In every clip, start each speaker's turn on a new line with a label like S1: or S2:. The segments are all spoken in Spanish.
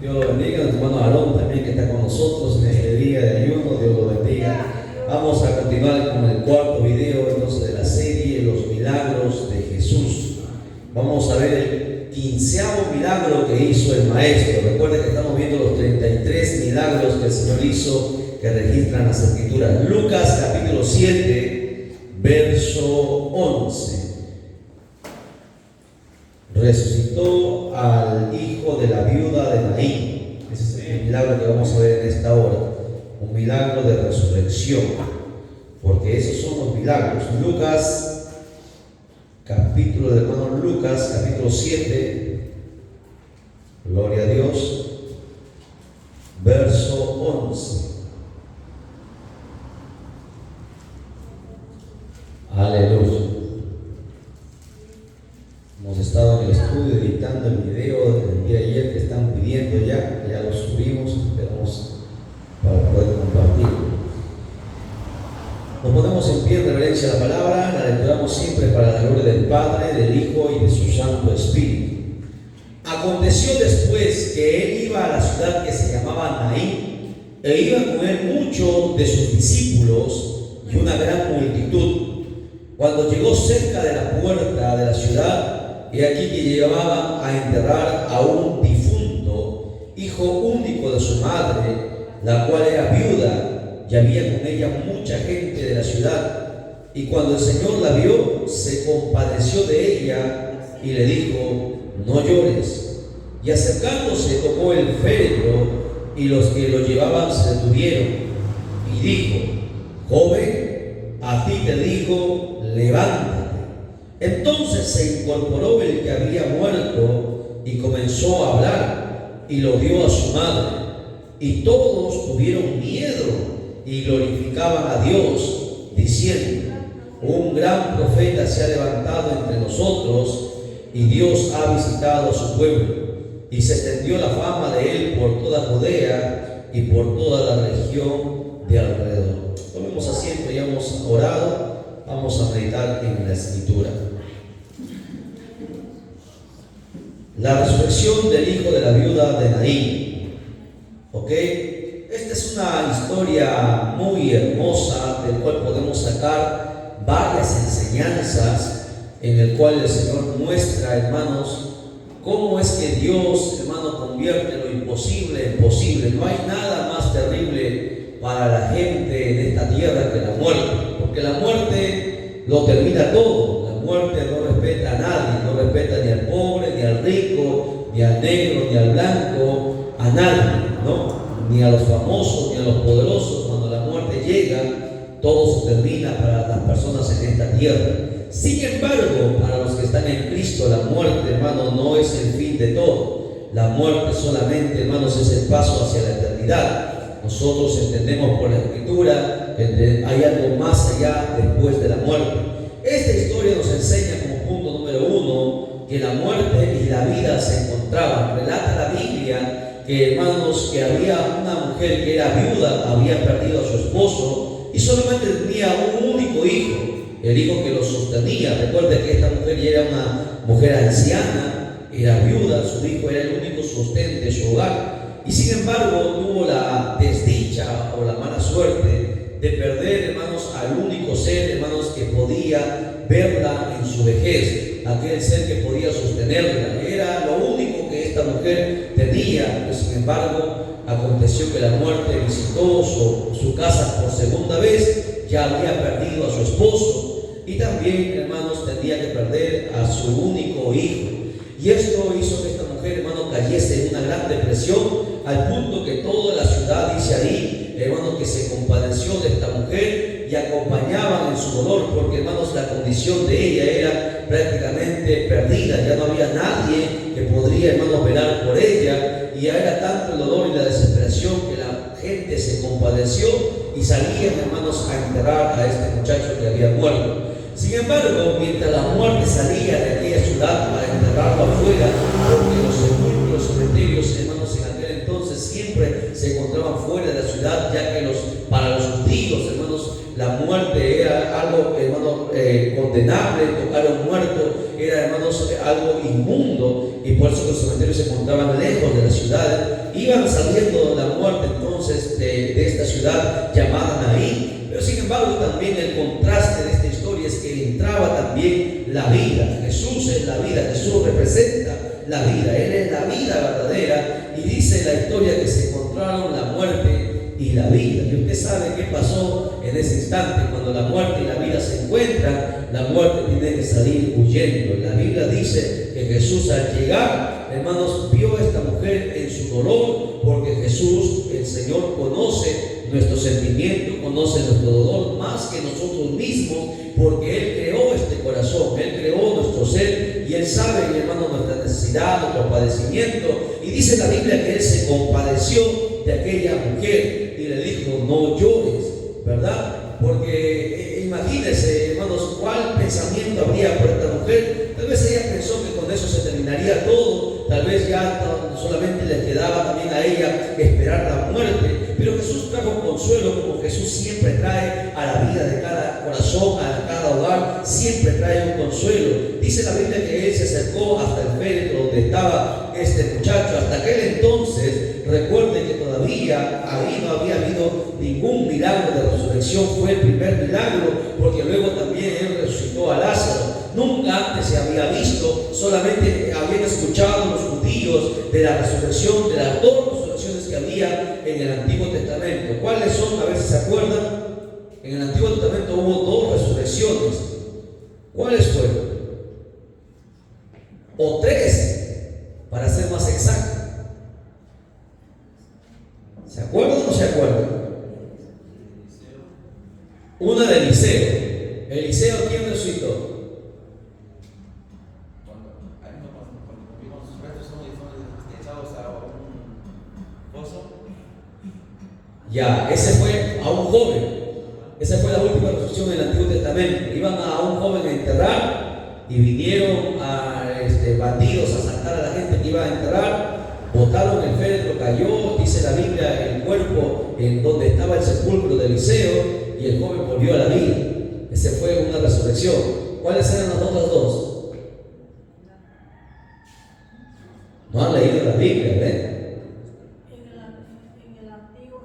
S1: Dios lo bendiga. Nuestro hermano Aarón también, que está con nosotros en este día de ayuno. Dios lo bendiga. Vamos a continuar con el cuarto video entonces de la serie Los Milagros de Jesús. Vamos a ver el 15º milagro que hizo el Maestro. Recuerden que estamos viendo los 33 milagros que el Señor hizo, que registran las Escrituras. Lucas capítulo 7, verso 11. Resucitó al hijo de la viuda de Naín. Ese es el milagro que vamos a ver en esta hora. Un milagro de resurrección, porque esos son los milagros. Lucas, capítulo del hermano Lucas, capítulo 7, gloria a Dios, verso 11. Aleluya. Hemos estado en el estudio editando el video del día de ayer que están pidiendo ya lo subimos, esperamos para poder compartirlo. Nos ponemos en pie en reverencia a la palabra, la declaramos siempre para la gloria del Padre, del Hijo y de su Santo Espíritu. Aconteció después que él iba a la ciudad que se llamaba Naín, e iban con él muchos de sus discípulos y una gran multitud. Cuando llegó cerca de la puerta de la ciudad, he aquí que llevaban a enterrar a un difunto, hijo único de su madre, la cual era viuda, y había con ella mucha gente de la ciudad. Y cuando el Señor la vio, se compadeció de ella y le dijo: no llores. Y acercándose tocó el féretro, y los que lo llevaban se detuvieron. Y dijo: joven, a ti te digo, levántate. Entonces se incorporó el que había muerto y comenzó a hablar, y lo dio a su madre. Y todos tuvieron miedo y glorificaban a Dios, diciendo: un gran profeta se ha levantado entre nosotros, y Dios ha visitado a su pueblo. Y se extendió la fama de él por toda Judea y por toda la región de alrededor. Tomemos asiento, ya hemos orado. Vamos a meditar en la Escritura. La resurrección del hijo de la viuda de Naín. ¿Ok? Esta es una historia muy hermosa del cual podemos sacar varias enseñanzas, en el cual el Señor muestra, hermanos, cómo es que Dios, hermano, convierte lo imposible en posible. No hay nada más terrible para la gente de esta tierra que la muerte, porque la muerte lo termina todo. La muerte no respeta a nadie, no respeta ni al pobre, ni al rico, ni al negro, ni al blanco, a nadie, ¿no? Ni a los famosos, ni a los poderosos. Cuando la muerte llega, todo se termina para las personas en esta tierra. Sin embargo, para los que están en Cristo, la muerte, hermano, no es el fin de todo. La muerte solamente, hermanos, es el paso hacia la eternidad. Nosotros entendemos por la Escritura que hay algo más allá después de la muerte. Esta historia nos enseña como punto número 1 que la muerte y la vida se encontraban. Relata la Biblia que, hermanos, que había una mujer que era viuda, había perdido a su esposo y solamente tenía un único hijo, el hijo que lo sostenía. Recuerde que esta mujer ya era una mujer anciana, era viuda, su hijo era el único sostén de su hogar. Y sin embargo tuvo la desdicha o la mala suerte de perder, hermanos, al único ser, hermanos, que podía verla en su vejez, aquel ser que podía sostenerla. Era lo único que esta mujer tenía. Pero sin embargo aconteció que la muerte visitó su casa por segunda vez. Ya había perdido a su esposo y también, hermanos, tendría que perder a su único hijo. Y esto hizo que esta mujer, hermano, cayese en una gran depresión, al punto que toda la ciudad, dice ahí, hermano, que se compadeció de esta mujer y acompañaban en su dolor, porque, hermanos, la condición de ella era prácticamente perdida. Ya no había nadie que podría, hermano, velar por ella, y era tanto el dolor y la desesperación que la gente se compadeció y salían, hermanos, a enterrar a este muchacho que había muerto. Sin embargo, mientras la muerte salía de aquella ciudad para enterrarlo afuera, porque los sepulcros, los cementerios, hermanos, en aquel entonces siempre se encontraban fuera de la ciudad, ya que para los judíos, hermanos, la muerte era algo, hermano, condenable. Tocar a un muerto era, hermanos, algo inmundo, y por eso los cementerios se encontraban lejos de la ciudad. iban saliendo de la muerte entonces de esta ciudad llamada Naín. Pero sin embargo también el contraste de esta historia es que entraba también la vida. Jesús es la vida, Jesús representa la vida, Él es la vida verdadera. Y dice la historia que se encontraron la muerte y la vida. Y usted sabe qué pasó en ese instante. Cuando la muerte y la vida se encuentran, la muerte tiene que salir huyendo. La Biblia dice que Jesús al llegar, hermanos, vio a esta mujer en su dolor, porque Jesús, el Señor, conoce nuestro sentimiento, conoce nuestro dolor más que nosotros mismos, porque Él creó este corazón, Él creó nuestro ser y Él sabe, hermano, nuestra necesidad, nuestro padecimiento. Y dice la Biblia que Él se compadeció de aquella mujer y le dijo: no llores, ¿verdad? Porque imagínense, hermanos, cuál pensamiento habría por esta mujer. Tal vez ella pensó que con eso se terminaría todo, tal vez ya solamente le quedaba también a ella esperar la muerte. Pero Jesús trajo consuelo, como Jesús siempre trae a la vida de cada corazón, a cada hogar, siempre trae un consuelo. Dice la Biblia que Él se acercó hasta el féretro donde estaba este muchacho. Hasta aquel entonces, recuerden que todavía ahí no había habido ningún milagro de resurrección. Fue el primer milagro, porque luego también Él resucitó a Lázaro. Nunca antes se había visto, solamente habían escuchado los judíos de la resurrección, de las dos resurrecciones que había en el Antiguo Testamento. ¿Cuáles son? A ver si se acuerdan. En el Antiguo Testamento hubo dos resurrecciones. ¿Cuáles fueron? O tres, para ser más exacto. ¿Se acuerdan o no se acuerdan? Una de Eliseo. Eliseo, ¿quién resucitó? Ya, ese fue a un joven. Esa fue la última resurrección en el Antiguo Testamento. Iban a un joven a enterrar y vinieron a bandidos a asaltar a la gente que iba a enterrar. Botaron el féretro, cayó, dice la Biblia, el cuerpo en donde estaba el sepulcro de Eliseo, y el joven volvió a la vida. Esa fue una resurrección. ¿Cuáles eran las otras dos? No han leído la Biblia, ¿ven?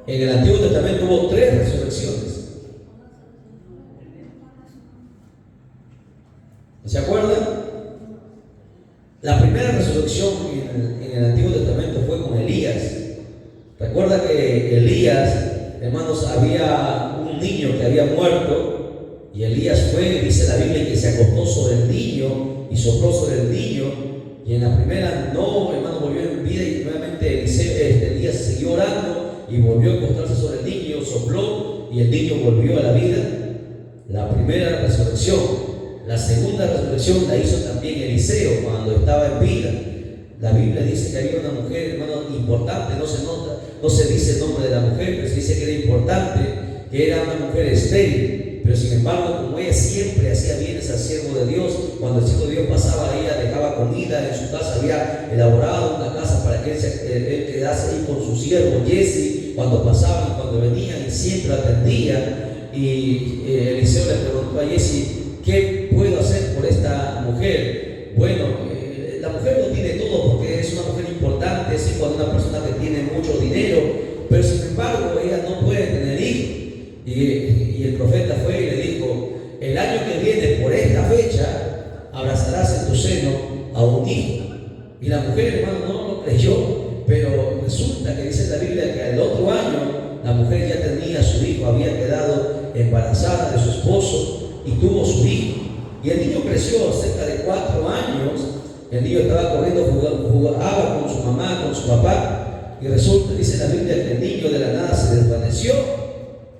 S1: En el Antiguo Testamento hubo tres resurrecciones. ¿Se acuerdan? La primera resurrección en el Antiguo Testamento fue con Elías. Recuerda que Elías, hermanos, había un niño que había muerto, y Elías fue, dice la Biblia, que se acostó sobre el niño y sopló sobre el niño, y en la primera no, hermano, volvió en vida, y nuevamente Elías siguió orando y volvió a acostarse sobre el niño, sopló y el niño volvió a la vida. La primera resurrección. La segunda resurrección la hizo también Eliseo cuando estaba en vida. La Biblia dice que había una mujer, hermano, importante, no se dice el nombre de la mujer, pero se dice que era importante, que era una mujer estéril. Pero sin embargo, como ella siempre hacía bienes al siervo de Dios, cuando el siervo de Dios pasaba, ella dejaba comida en su casa, había elaborado una casa para que él quedase ahí con su siervo Jesse, cuando pasaban y cuando venían, y siempre atendía. Y Eliseo le preguntó a Jesse: ¿qué puedo hacer por esta mujer? Bueno, la mujer no tiene todo, porque es una mujer importante, es hijo de una persona que tiene mucho dinero, pero sin embargo ella no puede tener hijos. Y el profeta fue y le dijo: el año que viene, por esta fecha, abrazarás en tu seno a un hijo. Y la mujer, hermano, no lo creyó, pero resulta que dice la Biblia que al otro año la mujer ya tenía su hijo, había quedado embarazada de su esposo y tuvo su hijo. Y el niño creció cerca de 4 años. El niño estaba corriendo, jugaba con su mamá, con su papá, y resulta, dice la Biblia, que el niño de la nada se desvaneció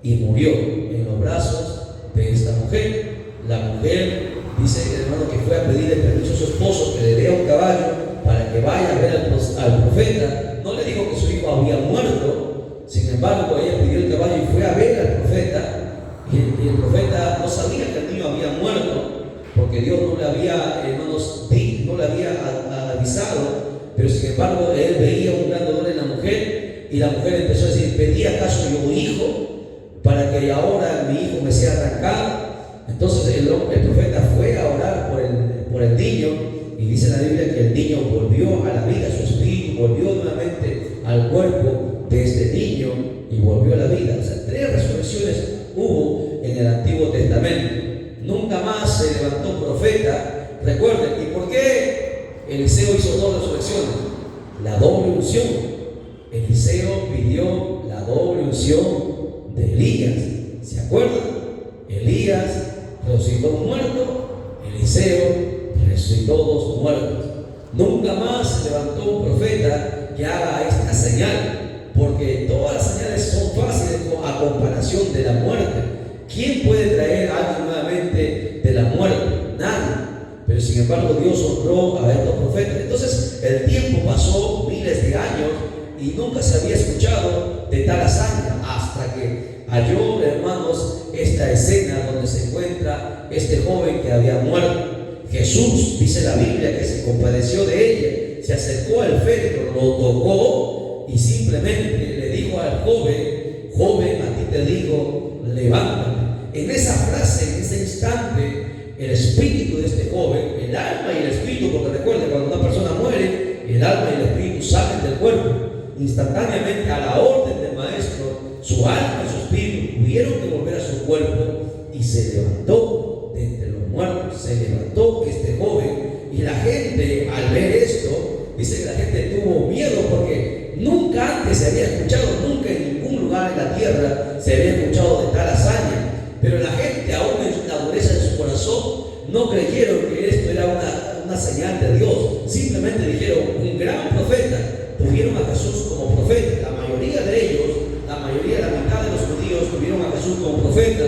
S1: y murió en los brazos de esta mujer. La mujer, dice el hermano, que fue a pedirle permiso a su esposo que le dé un caballo para que vaya a ver al profeta. No le dijo que su hijo había muerto, sin embargo ella pidió el caballo y fue a ver al profeta, y el profeta no sabía que el niño había muerto, porque Dios no le había, hermanos, no le había avisado. Pero sin embargo él veía un gran dolor en la mujer, y la mujer empezó a decir: ¿pedí acaso yo un hijo para que ahora mi hijo me sea arrancado? Entonces el profeta fue a orar por el niño, y dice la Biblia que el niño volvió a la vida, su espíritu volvió nuevamente al cuerpo de este niño y volvió a la vida. O sea, 3 resurrecciones hubo en el Antiguo Testamento. Nunca más se levantó profeta. Recuerden, ¿y por qué Eliseo hizo 2 resurrecciones? La doble unción. Eliseo pidió la doble unción de Elías. ¿Se acuerdan? Elías resucitó un muerto, Eliseo resucitó 2 muertos. Nunca más se levantó un profeta que haga esta señal, porque todas las señales son fáciles a comparación de la muerte. ¿Quién puede traer a alguien nuevamente de la muerte? Nadie. Pero sin embargo Dios honró a estos profetas. Entonces el tiempo pasó, miles de años, y nunca se había escuchado de tal hazaña, hasta que halló, hermanos, esta escena donde se encuentra este joven que había muerto. Jesús, dice la Biblia, que se compadeció de ella, se acercó al féretro, lo tocó y simplemente le dijo al joven: joven, a ti te digo, levántate. En esa frase, en ese instante, el espíritu de este joven, el alma y el espíritu, porque recuerden, cuando una persona muere, el alma y el espíritu salen del cuerpo. Instantáneamente, a la orden del maestro, su alma y su espíritu tuvieron que volver a su cuerpo y se levantó de entre los muertos. Se levantó este joven, y la gente, al ver esto, dice que la gente tuvo miedo, porque nunca antes se había escuchado, nunca en ningún lugar en la tierra se había escuchado de tal hazaña. Pero la gente, aún en la dureza de su corazón, no creyeron que esto era una señal de Dios. Simplemente dijeron: un gran profeta. Tuvieron a Jesús como profeta. La mayoría de ellos, la mitad de los judíos tuvieron a Jesús como profeta.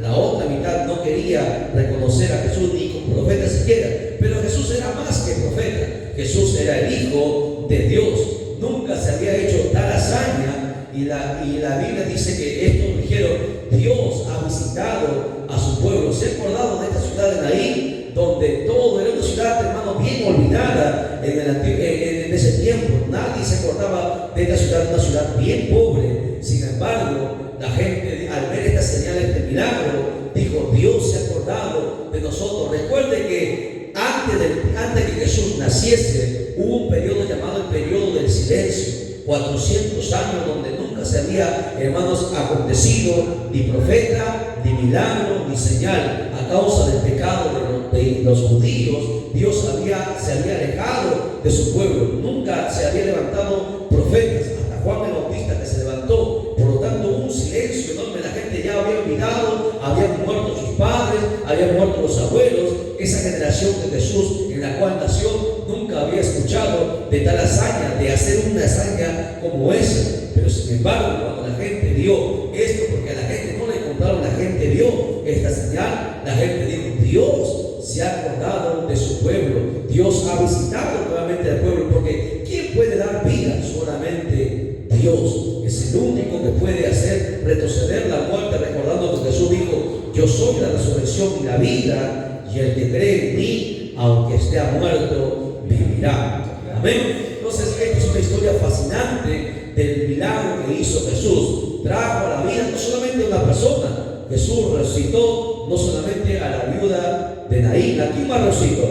S1: La otra mitad no quería reconocer a Jesús ni como profeta siquiera. Pero Jesús era más que profeta. Jesús era el Hijo de Dios. Nunca se había hecho tal hazaña, y la Biblia dice que estos dijeron: Dios ha visitado a su pueblo. Se ha acordado de esta ciudad de Naín, donde todo era una ciudad, hermano, bien olvidada en ese tiempo. Nadie se acordaba de esta ciudad, una ciudad bien pobre. Sin embargo, la gente, al ver estas señales de milagro, dijo: Dios se ha acordado de nosotros. Recuerde que antes que Jesús naciese, hubo un periodo llamado el periodo del silencio. 400 años donde nunca se había, hermanos, acontecido ni profeta, ni milagro, ni señal. A causa del pecado de los judíos, Dios se había alejado de su pueblo. Nunca se había levantado profetas, hasta Juan el Bautista, que se levantó. Por lo tanto, hubo un silencio enorme. La gente ya había olvidado, habían muerto sus padres, habían muerto los abuelos. Esa generación de Jesús, en la cual nació, nunca había escuchado de tal hazaña, de hacer una hazaña como esa. Pero sin embargo, cuando la gente vio esto, porque a la gente no le contaron, la gente vio esta señal, la gente dijo: Dios se ha acordado de su pueblo. Dios ha visitado nuevamente al pueblo, porque ¿quién puede dar vida? Solamente Dios. Es el único que puede hacer retroceder la muerte, recordando que Jesús dijo: yo soy la resurrección y la vida, y el que cree en mí, aunque esté muerto, vivirá. Amén. Entonces, esta es una historia fascinante del milagro que hizo Jesús. Trajo a la vida no solamente a una persona. Jesús resucitó no solamente a la viuda de Naín. ¿A quién más resucitó?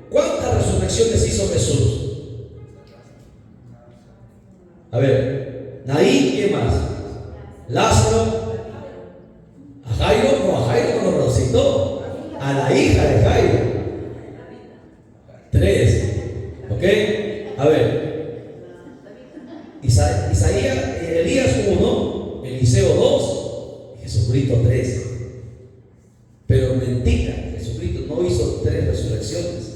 S1: ¿Cuántas resurrecciones hizo Jesús? A ver, Naín, ¿quién más? Lázaro. A Jairo no lo resucitó. A la hija de Jairo. 3. ¿Ok? A ver. Elías 1, Eliseo 2, Jesucristo 3. Pero mentira, Jesucristo no hizo 3 resurrecciones.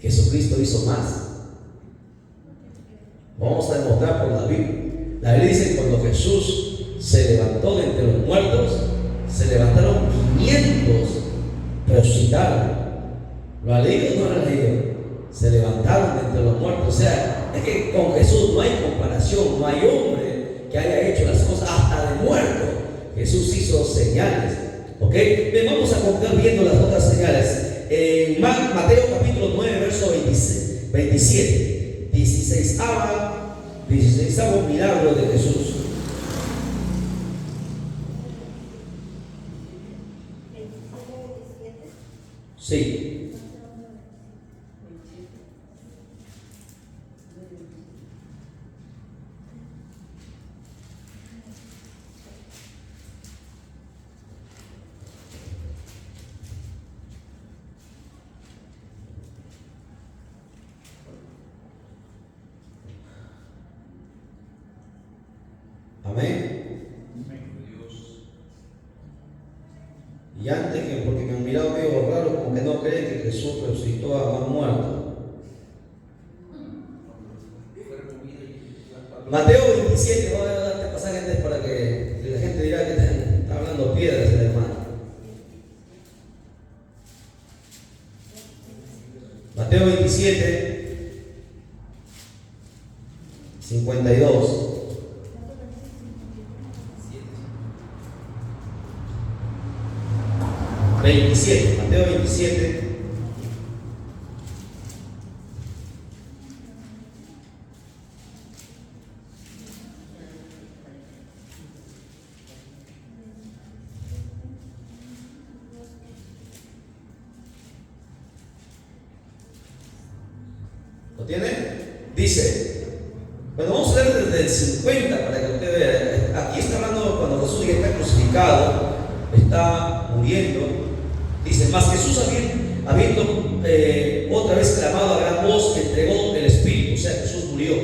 S1: Jesucristo hizo más. Vamos a demostrar por la Biblia. La Biblia dice que cuando Jesús se levantó de entre los muertos, se levantaron 500, resucitaron. ¿Lo ha leído o no lo ha leído? Se levantaron de entre los muertos. O sea, es que con Jesús no hay comparación. No hay hombre que haya hecho las cosas hasta de muerto. Jesús hizo señales. ¿Ok? Vamos a continuar viendo las otras señales. En Mateo capítulo 9, verso 27. 16avo milagro de Jesús. Sí. Amén. Y antes que, porque me han mirado medio raro, como que no creen que Jesús resucitó a más muertos. Mateo 27, voy a darte pasaje antes para que la gente diga que está hablando piedras el hermano. Mateo 27, 52. Mateo 27. ¿Lo tiene? Dice, bueno, vamos a leer desde el 50 para que usted vea. Aquí está hablando cuando Jesús ya está crucificado, está muriendo. Dice, mas Jesús habiendo otra vez clamado a gran voz, entregó el Espíritu, o sea, Jesús murió.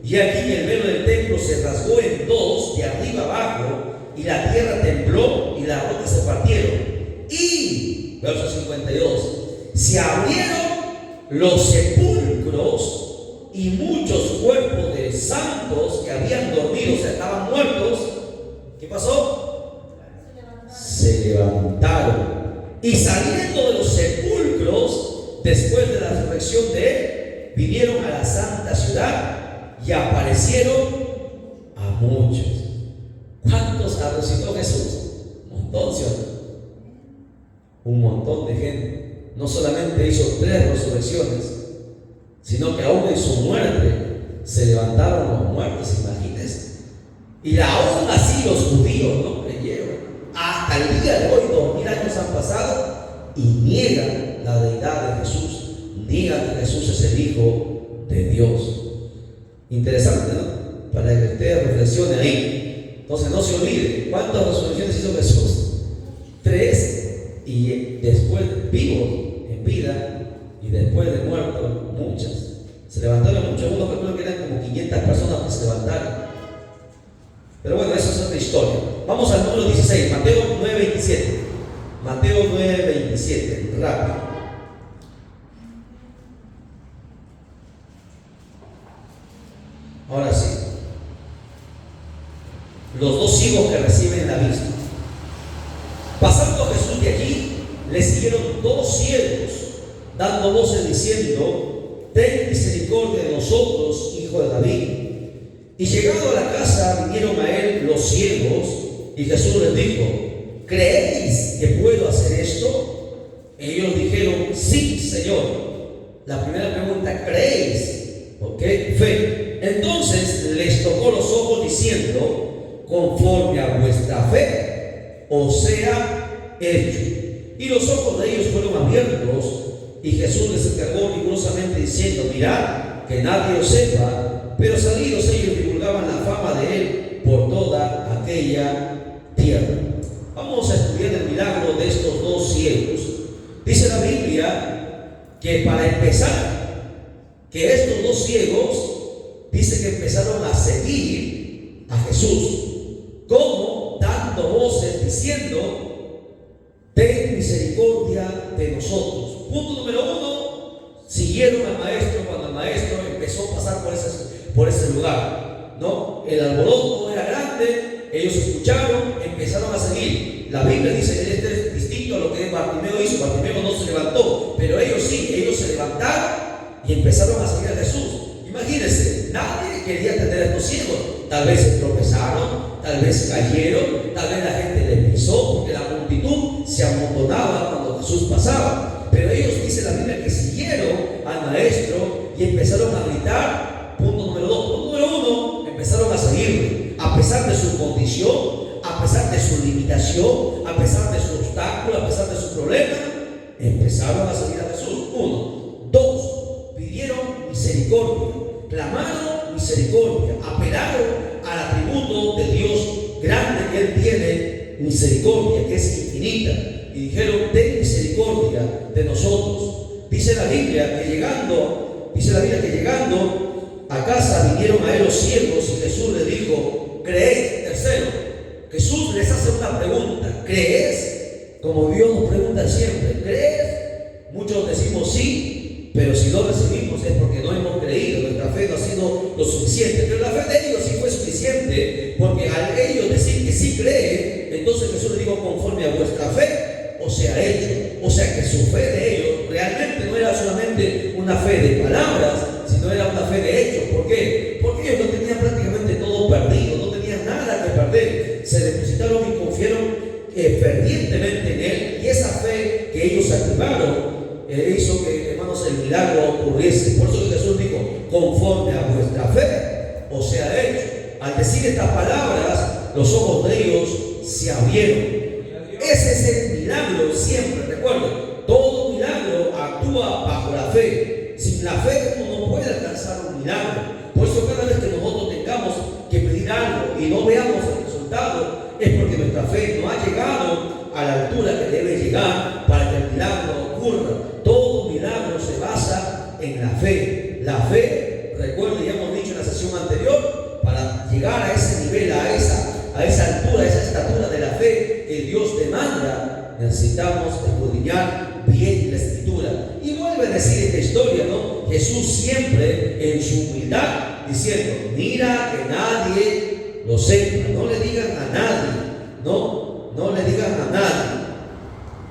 S1: Y aquí el velo del templo se rasgó en dos, de arriba abajo, y la tierra tembló y las rocas se partieron. Y, verso 52, se abrieron los sepulcros y muchos cuerpos de santos que habían dormido, o sea, estaban muertos. ¿Qué pasó? Se levantaron. Y saliendo de los sepulcros, después de la resurrección de él, vinieron a la santa ciudad y aparecieron a muchos. ¿Cuántos resucitó Jesús? Un montón, ¿sí o no? Un montón de gente. No solamente hizo 3 resurrecciones, sino que aún en su muerte se levantaron los muertos, imagínense. Y aún así los judíos no creyeron. Hasta el día de hoy, 2000 años han pasado y niegan la deidad de Jesús, niegan que Jesús es el Hijo de Dios. Interesante, ¿no? Para que usted reflexione ahí. Entonces no se olvide, ¿cuántas resurrecciones hizo Jesús? 3, y después vivos, en vida, y después de muertos, muchas. Se levantaron muchos, algunos calculan que eran como 500 personas que se levantaron. Pero bueno, eso es otra historia. Vamos al número 16, Mateo 9:27. Mateo 9:27, rápido. Ahora sí. Los 2 ciegos que reciben la vista. Pasando Jesús de allí, le siguieron 2 ciegos, dando voces diciendo: ten misericordia de nosotros, hijo de David. Y llegado a la casa, vinieron a él los ciegos, y Jesús les dijo: ¿creéis que puedo hacer esto? Ellos dijeron: sí, Señor. La primera pregunta, ¿creéis? ¿Ok? Fe. Entonces les tocó los ojos diciendo: conforme a vuestra fe os sea hecho. Y los ojos de ellos fueron abiertos, y Jesús les encargó rigurosamente diciendo: mirad, que nadie os sepa. Pero salidos ellos divulgaban la fama de él por toda aquella tierra. Vamos a estudiar el milagro de estos 2 ciegos. Dice la Biblia que para empezar, que estos 2 ciegos, dice que empezaron a seguir a Jesús. ¿Cómo? Dando voces diciendo: ten misericordia de nosotros. Punto número 1, siguieron al maestro cuando el maestro empezó a pasar por ese lugar, ¿no? El alboroto era grande, ellos escucharon, empezaron a seguir. La Biblia dice que este es distinto a lo que Bartimeo hizo. Bartimeo no se levantó, pero ellos sí, ellos se levantaron y empezaron a seguir a Jesús. Imagínense, nadie quería atender a estos ciegos. Tal vez se tropezaron, tal vez cayeron, tal vez la gente les pisó, porque la multitud se amontonaba cuando Jesús pasaba. Pero ellos, dice la Biblia, que siguieron al maestro y empezaron a gritar. Punto número 2. Punto número 1, empezaron a seguirle, a pesar de su condición, a pesar de su limitación, a pesar de su obstáculo, a pesar de su problema, empezaron a seguir a Jesús. 1. 2, pidieron misericordia, clamaron misericordia, apelaron al atributo de Dios grande que Él tiene, misericordia, que es infinita, y dijeron: ten misericordia de nosotros. Dice la Biblia que llegando a casa vinieron a él los ciegos, y Jesús les dijo: creed ¿Crees? Como Dios nos pregunta siempre, ¿crees? Muchos decimos sí, pero si no recibimos es porque no hemos creído, nuestra fe no ha sido lo suficiente. Pero la fe de ellos sí fue suficiente, porque al ellos decir que sí creen, entonces Jesús le dijo, conforme a vuestra fe os sea hecho. O sea que su fe de ellos realmente no era solamente una fe de palabras, sino era una fe de hechos. ¿Por qué? Porque ellos no tenían prácticamente todo perdido, no tenían nada que perder. Se depositaron y confiaron fervientemente en Él, y esa fe que ellos activaron hizo que, hermanos, el milagro ocurriese. Por eso Jesús dijo, conforme a vuestra fe os sea hecho. Al decir estas palabras, los ojos de ellos se abrieron. Ese es el milagro siempre. Recuerden, todo milagro actúa bajo la fe. Sin la fe uno no puede alcanzar un milagro. Por eso cada vez que nosotros tengamos que pedir algo y no veamos el resultado, es porque nuestra fe no ha llegado a la altura que debe llegar para que el milagro ocurra. Todo milagro se basa en la fe. La fe, recuerden, ya hemos dicho en la sesión anterior, para llegar a ese nivel, a esa altura, a esa estatura de la fe que Dios demanda, necesitamos escudriñar bien la Escritura. Y vuelve a decir esta historia, ¿no? Jesús siempre en su humildad diciendo, mira que nadie lo sepa, no le digan a nadie, no le digan a nadie,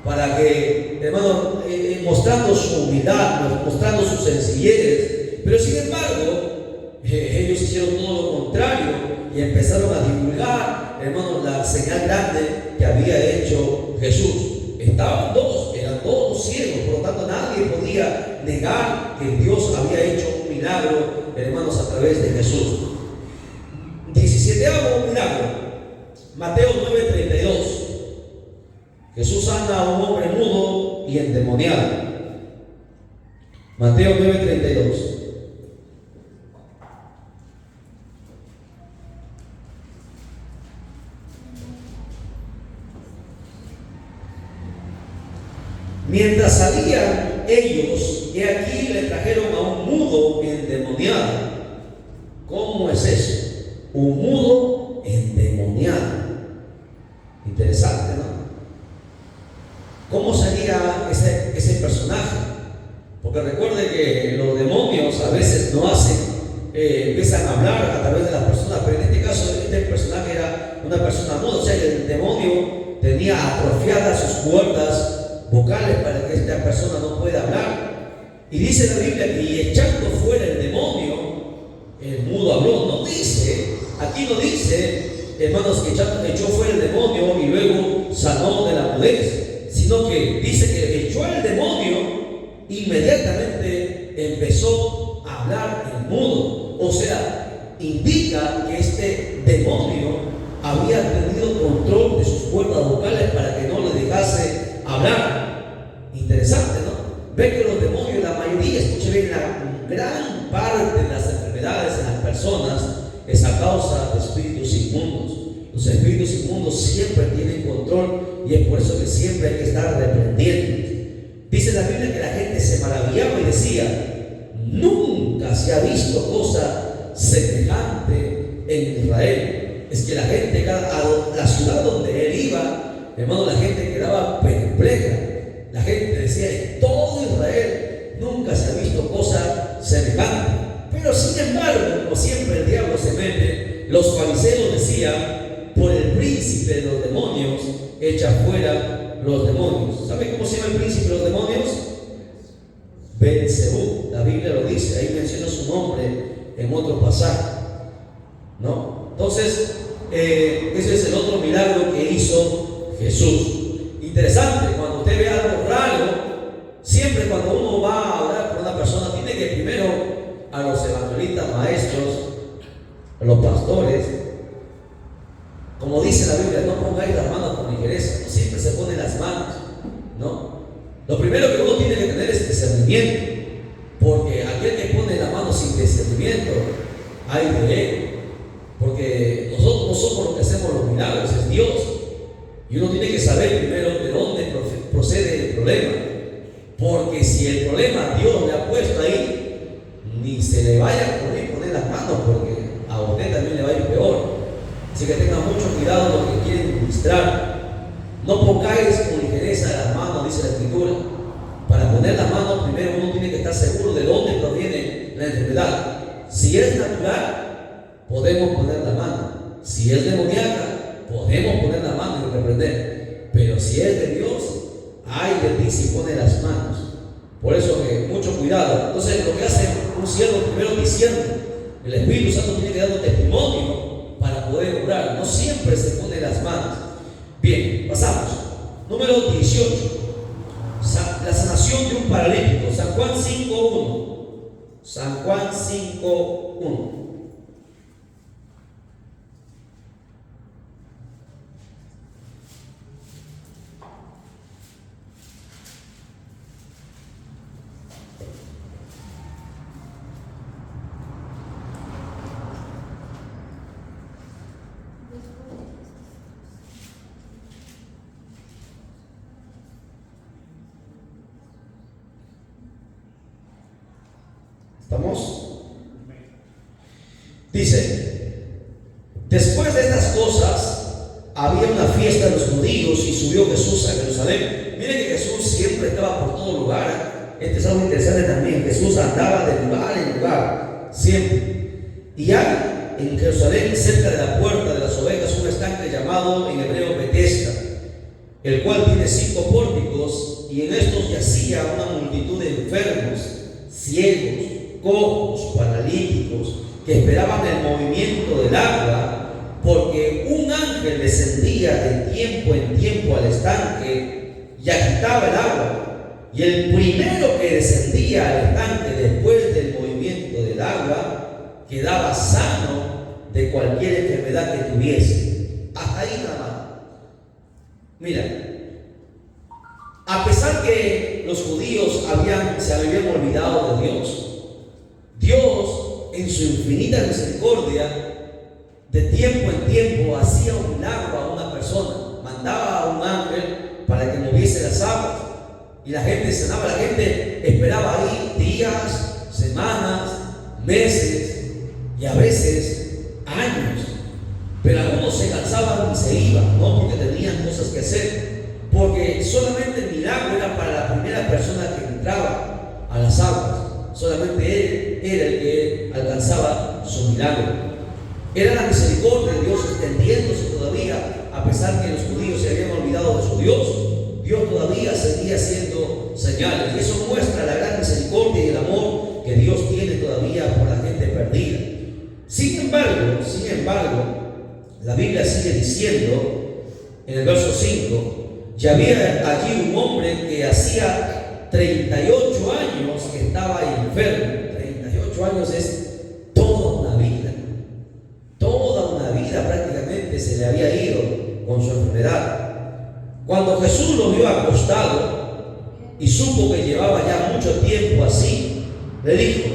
S1: para que, hermano, mostrando su humildad, mostrando su sencillez. Pero sin embargo, ellos hicieron todo lo contrario y empezaron a divulgar, hermano, la señal grande que había hecho Jesús. Estaban dos, eran todos ciegos, por lo tanto nadie podía negar que Dios había hecho un milagro, hermanos, a través de Jesús. 17º milagro, Mateo 9:32. Jesús sana a un hombre mudo y endemoniado. Mateo 9:32. Mientras salían ellos, he aquí le trajeron a un mudo endemoniado. ¿Cómo es eso? Un mudo endemoniado. Interesante, ¿no? ¿Cómo sería ese personaje? Porque recuerde que los demonios a veces no hacen, empiezan a hablar a través de las personas, pero en este caso este personaje era una persona muda. O sea, el demonio tenía atrofiadas sus cuerdas vocales para que esta persona no pueda hablar. Y dice la Biblia que, y echando fuera el demonio, el mudo habló. No dice, aquí no dice, hermanos, que echó fuera el demonio y luego sanó de la mudez, sino que dice que echó el demonio, inmediatamente empezó a hablar el mudo. O sea, indica que este demonio había tenido control de sus cuerdas vocales para que no le dejase hablar. Interesante, ¿no? Ve que los demonios, la mayoría, escuche bien, la gran parte de las enfermedades en las personas es a causa de espíritus inmundos. Los espíritus inmundos siempre tienen control y es por eso que siempre hay que estar reprendiendo. Dice la Biblia que la gente se maravillaba y decía, nunca se ha visto cosa semejante en Israel. Es que la gente, a la ciudad donde él iba, hermano, la gente quedaba perpleja. La gente decía, en todo Israel nunca se ha visto cosa semejante. Pero sin embargo, como siempre el diablo se mete, los fariseos decían, por el príncipe de los demonios, echa fuera los demonios. ¿Sabe cómo se llama el príncipe de los demonios? Beelzebú. La Biblia lo dice, ahí menciona su nombre en otro pasaje, ¿no? Entonces, ese es el otro milagro que hizo Jesús. Interesante, cuando usted ve algo raro, siempre cuando uno va a orar por una persona, tiene que primero a los evangelistas, maestros, a los pastores, como dice la Biblia, no pongáis las manos con ligereza, no siempre se ponen las manos, ¿no? Lo primero que uno tiene que tener es discernimiento, porque aquel que pone la mano sin discernimiento, hay de él, porque nosotros no somos los que hacemos los milagros, es Dios. Y uno tiene que saber primero de dónde procede el problema, porque si el problema Dios le ha puesto ahí, ni se le vaya a poner las manos, porque a usted también le va a ir peor. Así que tengan mucho cuidado los que quieren ministrar. No pongáis con ligereza las manos, dice la Escritura. Para poner la mano, primero uno tiene que estar seguro de dónde proviene la enfermedad. Si es natural, podemos poner la mano. Si es demoníaca, podemos poner la mano y reprender. Pero si es de Dios, ay de ti si pone las manos. Por eso mucho cuidado. Entonces lo que hace un siervo primero diciendo, el Espíritu Santo tiene que dar un testimonio para poder orar. No siempre se pone las manos. Bien, pasamos. Número 18. La sanación de un paralítico. San Juan 5:1. San Juan 5:1. ¿Estamos? Dice, después de estas cosas había una fiesta de los judíos y subió Jesús a Jerusalén. Miren que Jesús siempre estaba por todo lugar. Este es algo interesante también. Jesús andaba de lugar en lugar, siempre. Y hay en Jerusalén, cerca de la puerta de las ovejas, un estanque llamado en hebreo Betesda, el cual tiene 5 pórticos, y en estos yacía una multitud de enfermos, ciegos, cojos, paralíticos, que esperaban el movimiento del agua, porque un ángel descendía de tiempo en tiempo al estanque y agitaba el agua. Y el primero que descendía al estanque después del movimiento del agua quedaba sano de cualquier enfermedad que tuviese. Hasta ahí nada más. Mira, a pesar que los judíos se habían olvidado de Dios, Dios, en su infinita misericordia, de tiempo en tiempo hacía un milagro a una persona, mandaba a un ángel para que moviese las aguas, y la gente sanaba. La gente esperaba ahí días, semanas, meses y a veces años, pero algunos se cansaban y se iban, no porque tenían cosas que hacer, porque solamente el milagro era para la primera persona que entraba a las aguas. Solamente él era el que alcanzaba su milagro. Era la misericordia de Dios extendiéndose todavía, a pesar que los judíos se habían olvidado de su Dios. Dios todavía seguía haciendo señales, y eso muestra la gran misericordia y el amor que Dios tiene todavía por la gente perdida. Sin embargo, la Biblia sigue diciendo en el verso 5, ya había allí un hombre que hacía 38 años que estaba enfermo. 38 años es toda una vida prácticamente se le había ido con su enfermedad. Cuando Jesús lo vio acostado y supo que llevaba ya mucho tiempo así, le dijo,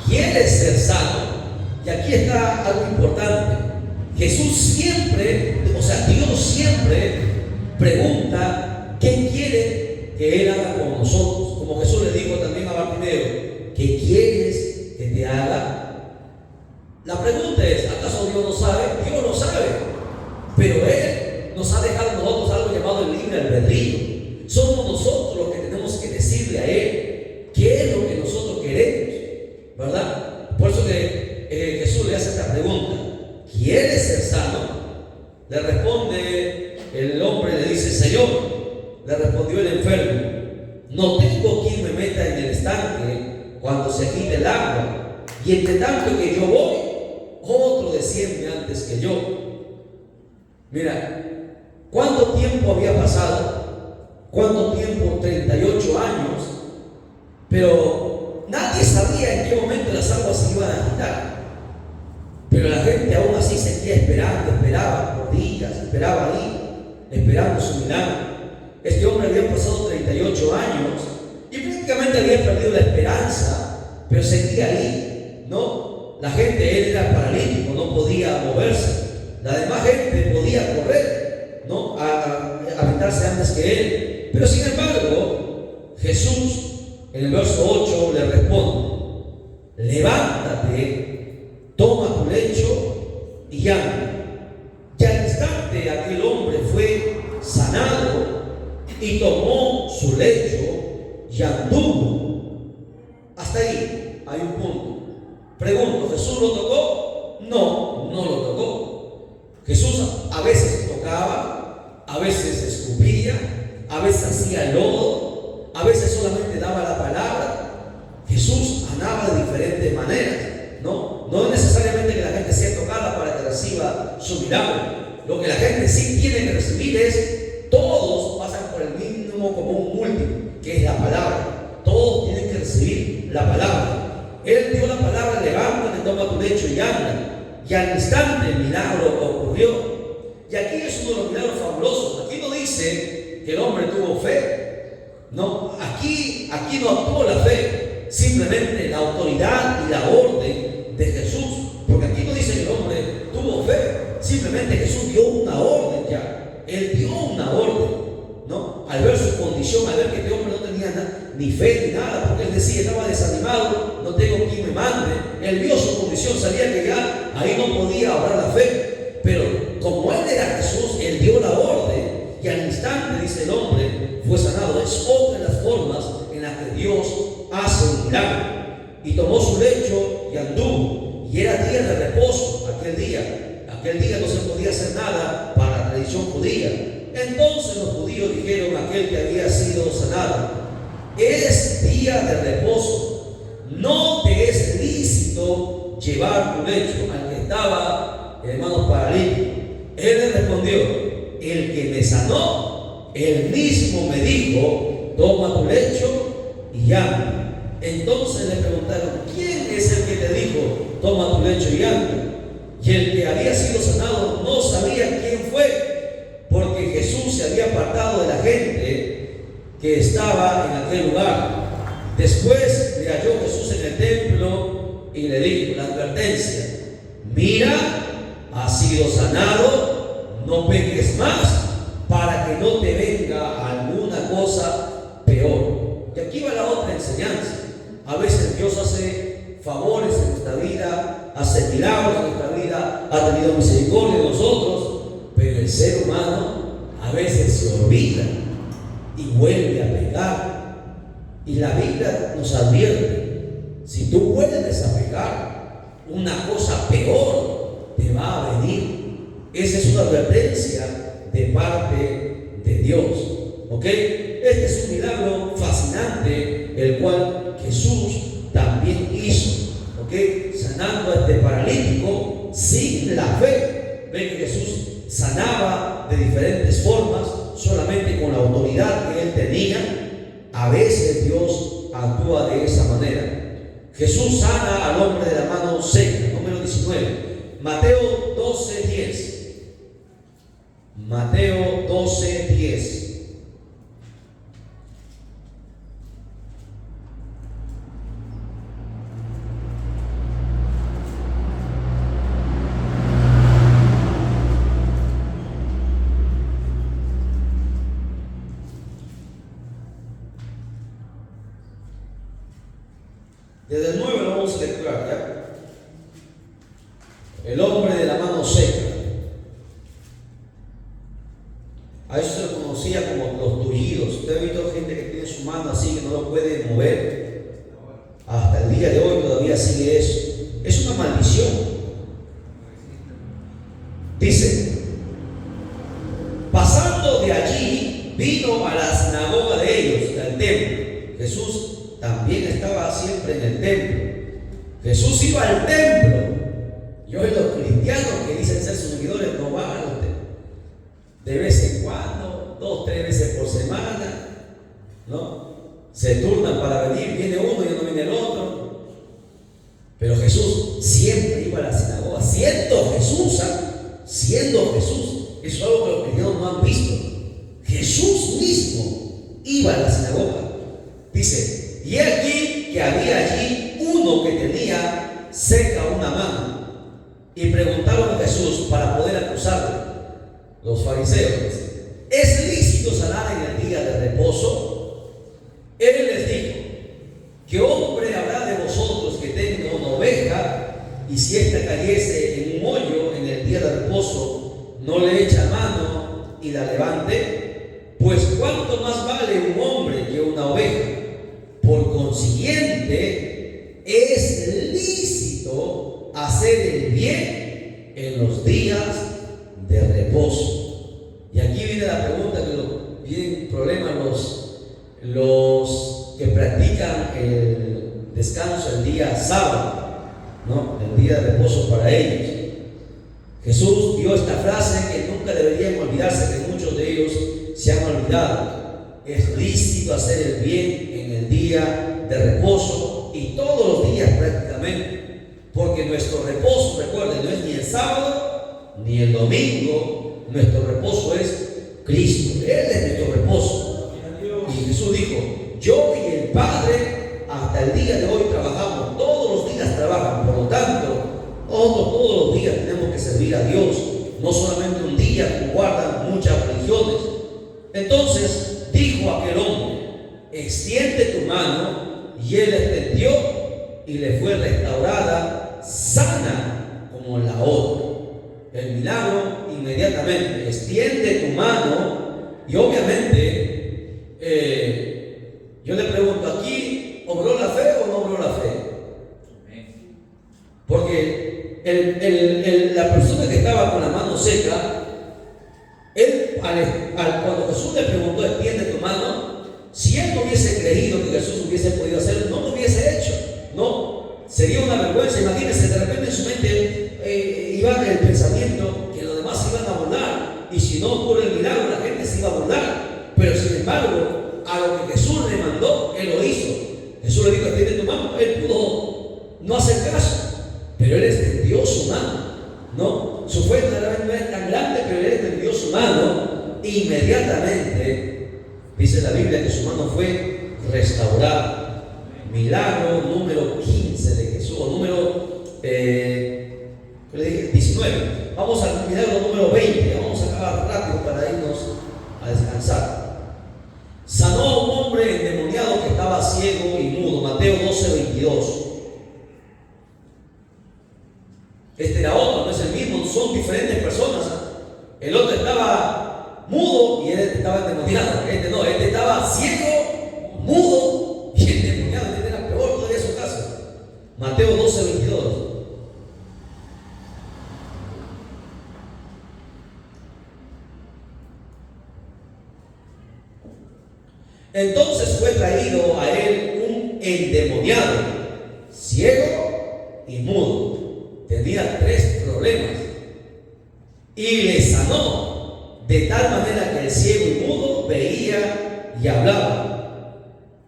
S1: ¿quieres ser sano? Y aquí está algo importante. Jesús siempre, Dios siempre pregunta qué quiere que Él haga con nosotros. Como Jesús le dijo también a Bartimeo, ¿qué quieres que te haga? La pregunta es, ¿acaso Dios no sabe? Dios lo sabe, pero Él nos ha dejado a nosotros algo llamado el libre albedrío. Somos nosotros los que tenemos que decirle a Él qué es lo que nosotros queremos, ¿verdad? Por eso que Jesús le hace esta pregunta, ¿quieres ser sano? Le responde el hombre, le dice, Señor, le respondió el enfermo, no tengo quien me meta en el estanque cuando se agite el agua, y entre tanto que yo voy, otro desciende antes que yo. Mira, ¿cuánto tiempo había pasado? ¿Cuánto tiempo? 38 años. Pero nadie sabía en qué momento las aguas se iban a agitar. Pero la gente aún así seguía esperando, esperaba por días, esperaba ahí, esperando su milagro. Este hombre había pasado 38 años y prácticamente había perdido la esperanza, pero seguía ahí, ¿no? La gente, él era paralítico, no podía moverse. La demás gente podía correr, ¿no? A aventarse antes que él. Pero sin embargo, Jesús en el verso 8 le responde, levántate, toma tu lecho y anda. Y al instante aquel hombre fue sanado y tomó su lecho y anduvo. Hasta ahí hay un punto. Pregunto, ¿Jesús lo tocó? No, no lo tocó. Jesús a veces tocaba, a veces escupía, a veces hacía lodo, a veces solamente daba la palabra. Jesús andaba de diferentes maneras, ¿no? No es necesariamente que la gente sea tocada para que reciba su milagro. Lo que la gente sí tiene que recibir es, todos pasan por el mínimo común múltiplo, que es la palabra. Todos tienen que recibir la palabra. Él dio la palabra: levántate, toma tu lecho y anda. Y al instante el milagro ocurrió. Y aquí es uno de los milagros fabulosos. Aquí no dice que el hombre tuvo fe. No, aquí no actuó la fe, simplemente la autoridad y la orden de Jesús. Porque aquí no dice que el hombre tuvo fe. Simplemente Jesús dio una orden ya. Él dio una orden, ¿no? Al ver su condición, al ver que este hombre no tenía ni fe ni nada, porque él decía, estaba desanimado, no tengo quien me mande. Él vio su condición, sabía que ya ahí no podía obrar la fe. Pero como él era Jesús, él dio la orden y al instante, dice, el hombre fue sanado. Es otra de las formas en las que Dios hace un milagro. Y tomó su lecho y anduvo. Y era día de reposo aquel día. Aquel día no se podía hacer nada para la tradición judía. Entonces los judíos dijeron a aquel que había sido sanado: es día de reposo, no te es lícito llevar tu lecho. Al que estaba, hermanos, paralítico, él le respondió: el que me sanó, él mismo me dijo, toma tu lecho y anda. Entonces le preguntaron: ¿quién es el que te dijo, toma tu lecho y anda? Y el que había sido sanado no sabía quién fue, porque Jesús se había apartado de la gente que estaba en aquel lugar. Después le halló Jesús en el templo y le dijo la advertencia: mira, has sido sanado, no peques más, para que no te venga alguna cosa peor. Y aquí va la otra enseñanza. A veces Dios hace favores en nuestra vida, hace milagros en nuestra vida, ha tenido misericordia de nosotros, pero el ser humano a veces se olvida y vuelve a pecar. Y la Biblia nos advierte: si tú vuelves a pecar, una cosa peor te va a venir. Esa es una advertencia de parte de Dios. ¿Ok? Este es un milagro fascinante, el cual Jesús también hizo. ¿Ok? Sanando a este paralítico sin la fe. Ven que Jesús sanaba de diferentes formas, solamente con la autoridad que él tenía. A veces Dios actúa de esa manera. Jesús sana al hombre de la mano seca. Número 19. Mateo 12:10. Mateo 12:10. Desde el 9 lo vamos a lecturar, ¿ya? El hombre de la mano seca. A eso se lo conocía como los tullidos. Usted ha visto gente que tiene su mano así, que no lo puede mover. Hasta el día de hoy todavía sigue eso. Es una maldición. Dice: pasando de allí, vino a la sinagoga de ellos, al templo. Jesús también estaba siempre en el templo. Jesús iba al templo. Y hoy los cristianos que dicen ser sus seguidores no van al templo. De vez en cuando, 2-3 veces por semana, ¿no? Se turnan para venir, viene uno y no viene el otro. Pero Jesús siempre iba a la sinagoga, siendo Jesús, siendo Jesús. Eso es algo que los cristianos no han visto. Jesús mismo iba a la sinagoga. Dice: y aquí que había allí uno que tenía seca una mano. Y preguntaron a Jesús para poder acusarlo. Los fariseos: ¿es lícito sanar en el día de reposo? Él les dijo: ¿qué hombre habrá de vosotros que tenga una oveja, y si ésta cayese en un hoyo en el día de reposo, no le echa mano y la levante? Pues cuánto más bien en los días de reposo. Y aquí viene la pregunta que vienen problemas los que practican el descanso el día sábado, ¿no? El día de reposo para ellos. Jesús dio esta frase que nunca deberían olvidarse, que muchos de ellos se han olvidado. Es lícito hacer el bien en el día de reposo y todos los días prácticamente, porque nuestro reposo, recuerden, no es ni el sábado ni el domingo. Nuestro reposo es Cristo. Él es nuestro reposo. Y Jesús dijo: yo y el Padre hasta el día de hoy trabajamos, todos los días trabajan. Por lo tanto, todos los días tenemos que servir a Dios, no solamente un día como guardan muchas religiones. Entonces dijo aquel hombre: extiende tu mano. Y él extendió y le fue restaurada sana como la otra. El milagro inmediatamente: extiende tu mano. Y obviamente yo le pregunto, ¿aquí obró la fe o no obró la fe? Porque la persona que estaba con la mano seca, cuando Jesús le preguntó: extiende tu mano, si él no hubiese creído que Jesús hubiese podido hacerlo, no lo hubiese hecho. No, sería una vergüenza. Imagínense, de repente en su mente iba el pensamiento que los demás se iban a burlar, y si no ocurre el milagro, la gente se iba a burlar. Pero sin embargo, a lo que Jesús le mandó, él lo hizo. Jesús le dijo: extiende tu mano. Él pudo no hacer caso, pero él extendió su mano. No, su fe no es tan grande, pero él extendió su mano. Inmediatamente dice la Biblia que su mano fue restaurada. Milagro número 15 de Jesús, o número 19. Vamos al milagro número 20. Vamos a acabar rápido para irnos a descansar. Sanó a un hombre endemoniado que estaba ciego y mudo. Mateo 12:22. Este era otro, no es el mismo, son diferentes personas. El otro estaba mudo y él estaba endemoniado. Este estaba ciego, mudo y endemoniado. Este era peor todavía su caso. Mateo 12:22. Entonces fue traído a él un endemoniado, ciego y mudo. Tenía 3 problemas y le sanó, de tal manera que el ciego y mudo veía y hablaba.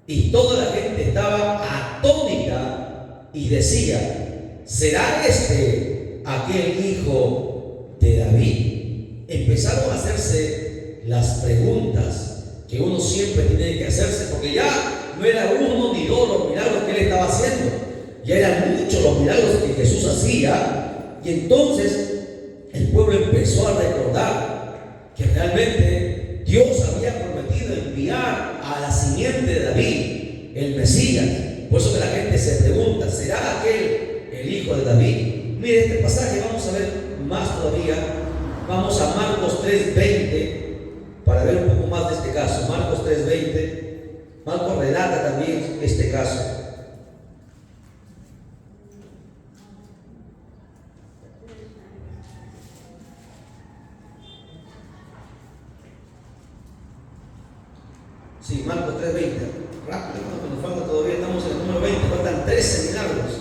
S1: Y toda la gente estaba atónita y decía: ¿será este aquel hijo de David? Empezaron a hacerse las preguntas que uno siempre tiene que hacerse, porque ya no era 1 ni 2 los milagros que él estaba haciendo. Ya eran muchos los milagros que Jesús hacía. Y entonces el pueblo empezó a recordar que realmente Dios había prometido enviar a la simiente de David, el Mesías. Por eso que la gente se pregunta: ¿será aquel el hijo de David? Mire este pasaje, vamos a ver más todavía. Vamos a Marcos 3:20 para ver un poco más de este caso. Marcos 3:20. Marcos relata también este caso. Sí, Marcos 3:20. Rápido, que nos falta todavía, estamos en el número 20, faltan 13 milagros.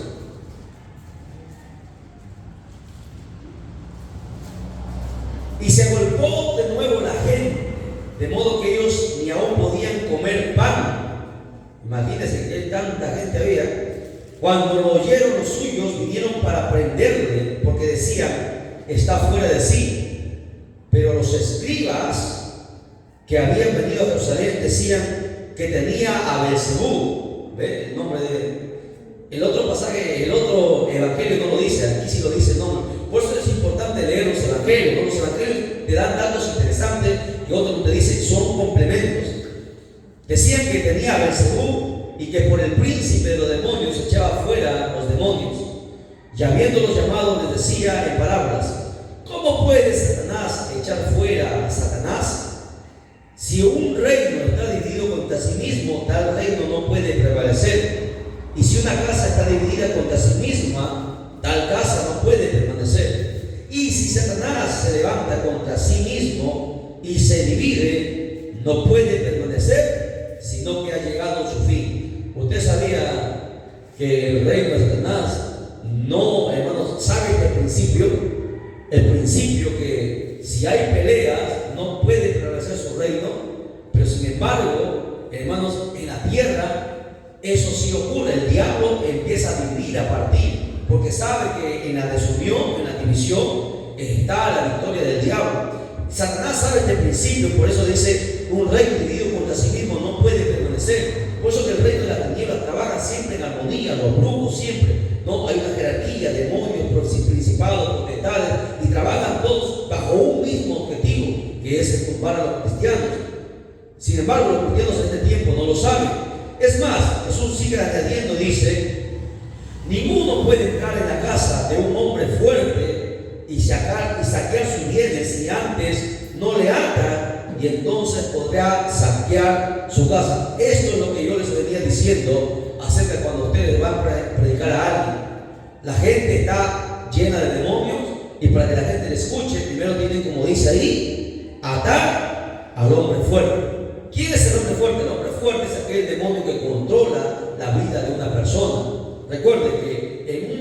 S1: Y se agolpó de nuevo la gente, de modo que ellos ni aún podían comer pan. Imagínense que tanta gente había. Cuando lo oyeron los suyos, vinieron para prenderle, porque decían: está fuera de sí. Pero los escribas que habían venido a Jerusalén decían que tenía a Beelzebú. ¿Ve? El nombre de... El otro pasaje, el otro evangelio no lo dice, aquí sí lo dice el nombre. Por eso es importante leer los evangelios, ¿no? Los evangelios te dan datos interesantes y otros te dicen, son complementos. Decían que tenía a Beelzebú y que por el príncipe de los demonios echaba fuera los demonios. Y habiéndolos llamado les decía en parábolas: ¿cómo puede Satanás echar fuera a Satanás? Si un reino está dividido contra sí mismo, tal reino no puede prevalecer. Y si una casa está dividida contra sí misma, tal casa no puede permanecer. Y si Satanás se levanta contra sí mismo y se divide, no puede permanecer, sino que ha llegado su fin. Usted sabía que el reino de Satanás no, hermanos, sabe el principio que si hay peleas no puede prevalecer su reino, pero sin embargo, hermanos, en la tierra eso sí ocurre. El diablo empieza a dividir, a partir, porque sabe que en la desunión, en la división, está la victoria del diablo. Satanás sabe este principio, por eso dice: un reino dividido contra sí mismo no puede permanecer. Por eso que el reino de las tinieblas trabaja siempre en armonía, los brujos siempre, no hay una jerarquía, demonios, principados, potestades, y trabajan todos bajo un mismo objetivo, que es el tumbar a los cristianos. Sin embargo, los cristianos en este tiempo no lo saben. Es más, Jesús sigue añadiendo, dice: ninguno puede entrar en la casa de un hombre fuerte y saquear sus bienes si antes no le ata, y entonces podrá saquear su casa. Esto es lo que yo les venía diciendo acerca de cuando ustedes van a predicar a alguien. La gente está llena de demonios, y para que la gente le escuche, primero tienen, como dice ahí, atar al hombre fuerte. ¿Quién es el hombre fuerte? El hombre fuerte es aquel demonio que controla la vida de una persona. Recuerde que en un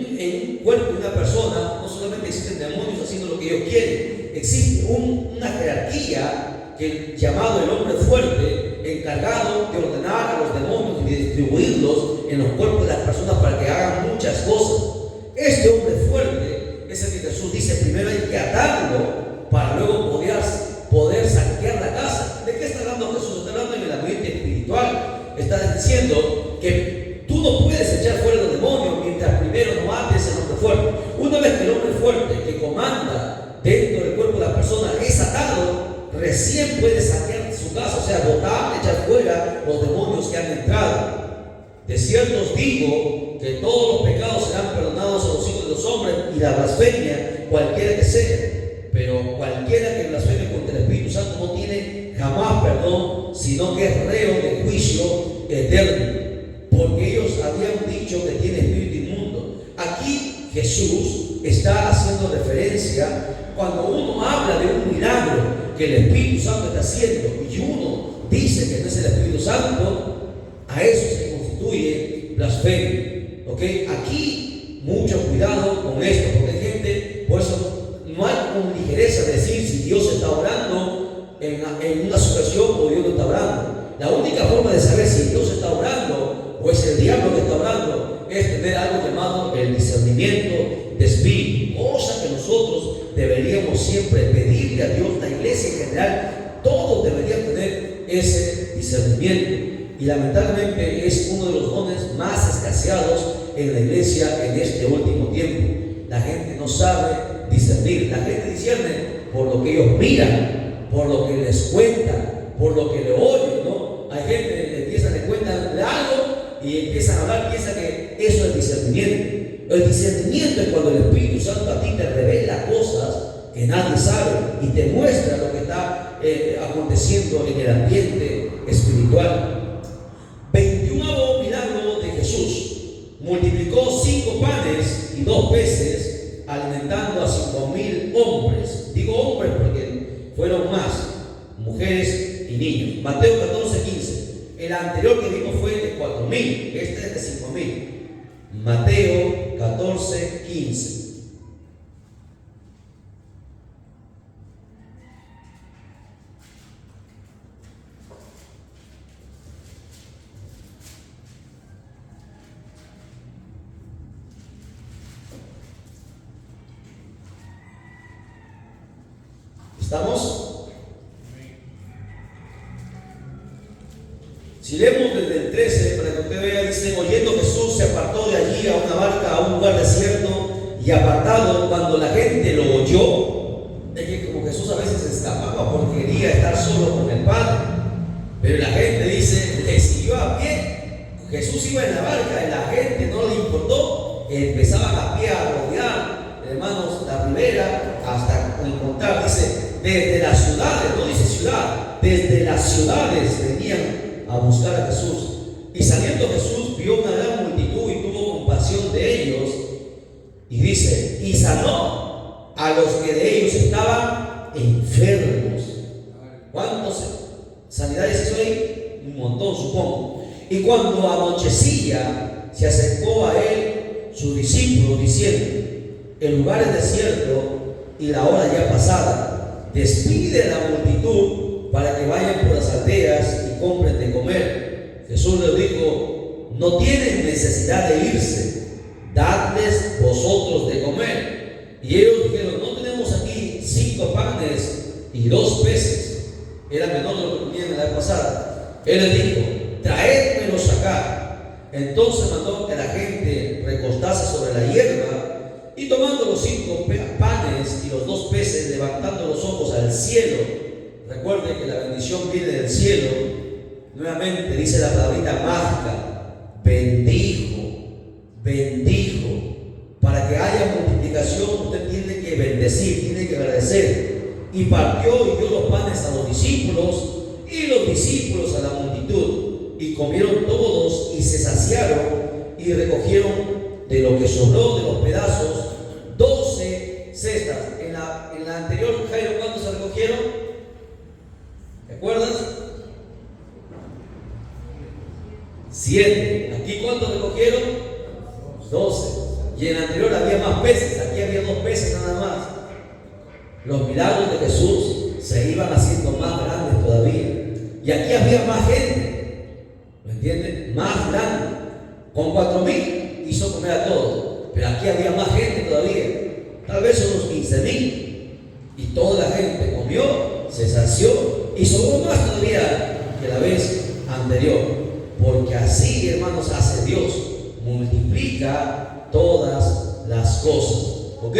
S1: cuerpo de una persona no solamente existen demonios haciendo lo que ellos quieren, existe una jerarquía llamado el hombre fuerte, encargado de ordenar a los demonios y de distribuirlos en los cuerpos de las personas para que hagan muchas cosas. Este hombre fuerte es el que Jesús dice: primero hay que atarlo para luego poder saquear la casa. ¿De qué está hablando Jesús? Está hablando en el ambiente espiritual. Está diciendo que tú no puedes echar fuera los demonios mientras primero no mates al hombre fuerte. Una vez que el hombre fuerte que comanda dentro del cuerpo de la persona es atado, recién puede saquear su casa, o sea, botar, echar fuera los demonios que han entrado. De cierto os digo que todos los pecados serán perdonados a los hijos de los hombres, y la blasfemia, cualquiera que sea. Pero cualquiera que blasfeme contra el Espíritu Santo no tiene jamás perdón, sino que es reo de juicio eterno, porque ellos habían dicho que tiene espíritu inmundo. Aquí Jesús está haciendo referencia, cuando uno habla de un milagro que el Espíritu Santo está haciendo y uno dice que no es el Espíritu Santo, a eso se constituye blasfemia. ¿Okay? Aquí mucho cuidado con esto, porque hay gente, por eso no hay con ligereza decir si Dios está orando en una situación o Dios no está orando. La única forma de saber si Dios está orando o es el diablo que está orando es tener algo llamado el discernimiento de espíritu, cosa que nosotros deberíamos siempre pedirle a Dios. La iglesia en general, todos deberían tener ese discernimiento, y lamentablemente es uno de los dones más escaseados en la iglesia en este último tiempo. La gente no sabe discernir. La gente discierne por lo que ellos miran, por lo que les cuentan, por lo que le oyen, ¿no? Hay gente que le cuentan algo y empiezan a hablar, piensa que eso es discernimiento. El discernimiento es cuando el Espíritu Santo a ti te revela cosas que nadie sabe y te muestra lo que está aconteciendo en el ambiente espiritual. 21º milagro de Jesús: multiplicó 5 panes y 2 peces, alimentando a 5,000 hombres. Digo hombres porque fueron más, mujeres y niños. Mateo 14:15. El anterior que vimos fue de 4,000, este es de 5,000. Mateo 14:15. ¿Estamos? Si leemos desde el 13, para que usted vea, dice: oyendo Jesús se apartó de allí a una barca, a un lugar desierto, y apartado, cuando la gente lo oyó, es que como Jesús a veces escapaba porque quería estar solo con el Padre, pero la gente dice, le siguió a pie. Jesús iba en la barca y la gente no le importó, empezaban a pie a rodear, hermanos, la ribera hasta encontrar, dice, desde las ciudades, no dice ciudad, desde las ciudades venían a buscar a Jesús. Y saliendo Jesús vio una gran multitud y tuvo compasión de ellos, y Y dice, y sanó a los que de ellos estaban enfermos. ¿Cuántas sanidades hizo ahí? Un montón, supongo. Y cuando anochecía, se acercó a él sus discípulos diciendo, el lugar es desierto y la hora ya pasada. Despide a la multitud para que vayan por las aldeas y compren de comer. Jesús les dijo, no tienen necesidad de irse, dadles vosotros de comer. Y ellos dijeron, no tenemos aquí 5 panes y 2 peces. Era menor de lo que tenían la vez pasada. Él les dijo, traédmelos acá. Entonces mandó que la gente recostase sobre la hierba, y tomando los 5 panes y los 2 peces, levantando los ojos al cielo. Recuerden que la bendición viene del cielo. Nuevamente dice la palabrita mágica, bendijo. Para que haya multiplicación, usted tiene que bendecir, tiene que agradecer. Y partió y dio los panes a los discípulos, y los discípulos a la multitud. Y comieron todos y se saciaron, y recogieron de lo que sobró de los pedazos 12 cestas. En la anterior, Jairo, ¿cuántos se recogieron? ¿Te acuerdas? 7. ¿Aquí cuántos recogieron? 12. Y en la anterior había más peces, aquí había 2 peces nada más. Los milagros de Jesús se iban haciendo más grandes todavía. Y aquí había más gente, ¿me entienden? Más grande. Con 4,000 hizo comer a todos. Pero aquí había más gente todavía. Tal vez unos 15,000. Y toda la gente comió, se sació y sobró más todavía que la vez anterior. Porque así, hermanos, hace Dios. Multiplica todas las cosas. ¿Ok?